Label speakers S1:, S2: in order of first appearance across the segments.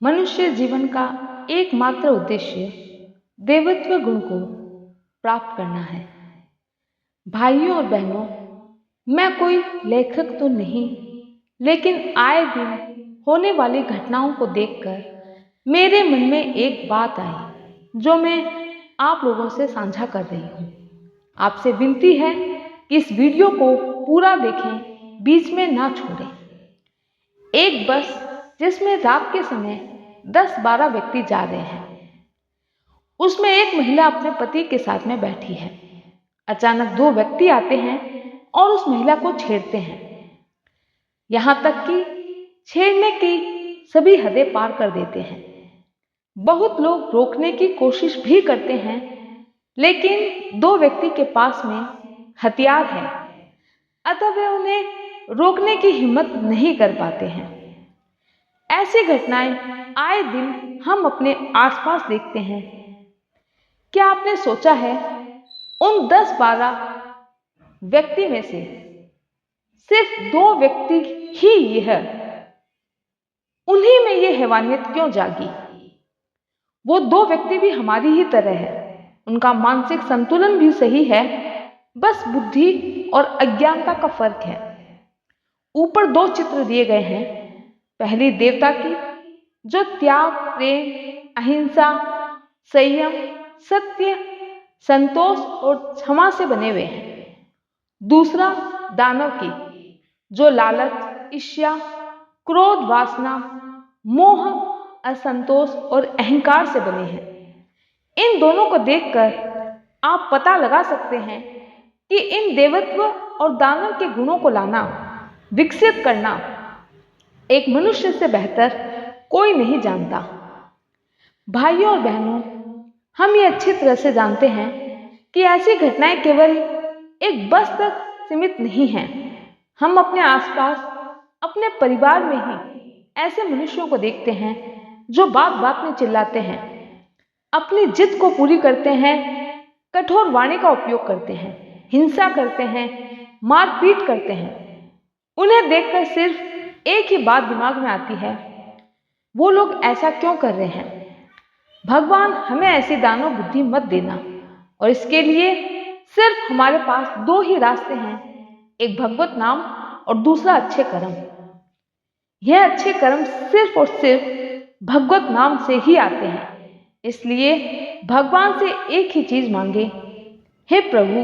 S1: मनुष्य जीवन का एकमात्र उद्देश्य देवत्व गुण को प्राप्त करना है। भाइयों और बहनों, मैं कोई लेखक तो नहीं, लेकिन आए दिन होने वाली घटनाओं को देखकर मेरे मन में एक बात आई जो मैं आप लोगों से साझा कर रही हूँ। आपसे विनती है कि इस वीडियो को पूरा देखें, बीच में ना छोड़ें। एक बस जिसमें रात के समय 10-12 व्यक्ति जा रहे हैं, उसमें एक महिला अपने पति के साथ में बैठी है। अचानक 2 व्यक्ति आते हैं और उस महिला को छेड़ते हैं, यहां तक कि छेड़ने की सभी हदें पार कर देते हैं। बहुत लोग रोकने की कोशिश भी करते हैं, लेकिन 2 व्यक्ति के पास में हथियार है, अतः वे उन्हें रोकने की हिम्मत नहीं कर पाते हैं। ऐसी घटनाएं आए दिन हम अपने आसपास देखते हैं। क्या आपने सोचा है उन 10-12 व्यक्ति में से सिर्फ 2 व्यक्ति ही उन्हीं में ये हैवानियत क्यों जागी? वो 2 व्यक्ति भी हमारी ही तरह है, उनका मानसिक संतुलन भी सही है, बस बुद्धि और अज्ञानता का फर्क है। ऊपर 2 चित्र दिए गए हैं। पहली देवता की, जो त्याग, प्रेम, अहिंसा, संयम, सत्य, संतोष और क्षमा से बने हुए हैं। दूसरा दानव की, जो लालच, ईर्ष्या, क्रोध, वासना, मोह, असंतोष और अहंकार से बने हैं। इन दोनों को देखकर आप पता लगा सकते हैं कि इन देवत्व और दानव के गुणों को लाना, विकसित करना एक मनुष्य से बेहतर कोई नहीं जानता। भाइयों और बहनों, हम ये अच्छी तरह से जानते हैं कि ऐसी घटनाएं केवल एक बस तक सीमित नहीं हैं। हम अपने आसपास, अपने परिवार में ही ऐसे मनुष्यों को देखते हैं जो बात बात में चिल्लाते हैं, अपनी जिद को पूरी करते हैं, कठोर वाणी का उपयोग करते हैं, हिंसा करते हैं, मारपीट करते हैं। उन्हें देखकर सिर्फ एक ही बात दिमाग में आती है, वो लोग ऐसा क्यों कर रहे हैं? भगवान हमें ऐसी दानव बुद्धि मत देना। और इसके लिए सिर्फ हमारे पास 2 ही रास्ते हैं, एक भगवत नाम और दूसरा अच्छे कर्म। यह अच्छे कर्म सिर्फ और सिर्फ भगवत नाम से ही आते हैं। इसलिए भगवान से एक ही चीज मांगे, हे प्रभु,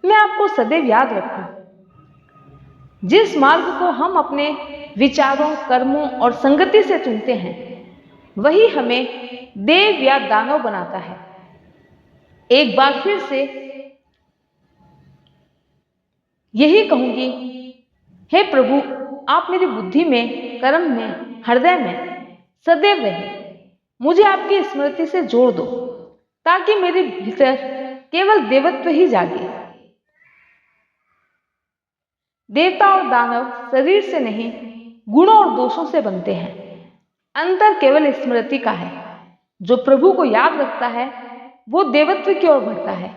S1: मैं आपको सदैव याद रखूं। जिस मार्ग को हम अपने विचारों, कर्मों और संगति से चुनते हैं, वही हमें देव या दानव बनाता है। एक बार फिर से यही कहूंगी, हे प्रभु, आप मेरी बुद्धि में, कर्म में, हृदय में सदैव रहे। मुझे आपकी स्मृति से जोड़ दो, ताकि मेरे भीतर केवल देवत्व ही जागे। देवता और दानव शरीर से नहीं, गुणों और दोषों से बनते हैं। अंतर केवल स्मृति का है। जो प्रभु को याद रखता है वो देवत्व की ओर बढ़ता है,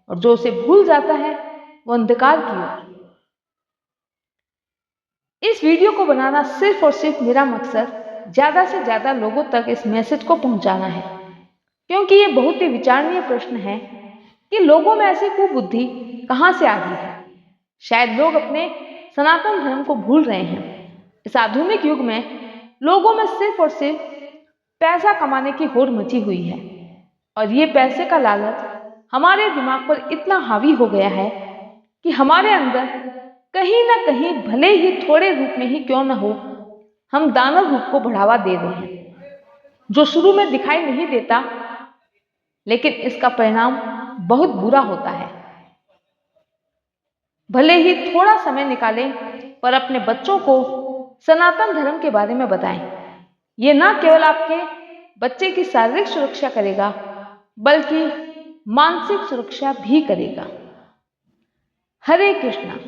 S1: और जो उसे भूल जाता है वो अंधकार की ओर। इस वीडियो को बनाना सिर्फ और सिर्फ मेरा मकसद ज्यादा से ज्यादा लोगों तक इस मैसेज को पहुंचाना है, क्योंकि ये बहुत ही विचारणीय प्रश्न है कि लोगों में ऐसी कुबुद्धि कहां से आ गई है। शायद लोग अपने सनातन धर्म को भूल रहे हैं। इस आधुनिक युग में लोगों में सिर्फ और सिर्फ पैसा कमाने की होड़ मची हुई है, और ये पैसे का लालच हमारे दिमाग पर इतना हावी हो गया है कि हमारे अंदर कहीं ना कहीं, भले ही थोड़े रूप में ही क्यों न हो, हम दानव रूप को बढ़ावा दे रहे हैं, जो शुरू में दिखाई नहीं देता, लेकिन इसका परिणाम बहुत बुरा होता है। भले ही थोड़ा समय निकालें, पर अपने बच्चों को सनातन धर्म के बारे में बताएं। ये न केवल आपके बच्चे की शारीरिक सुरक्षा करेगा, बल्कि मानसिक सुरक्षा भी करेगा। हरे कृष्णा।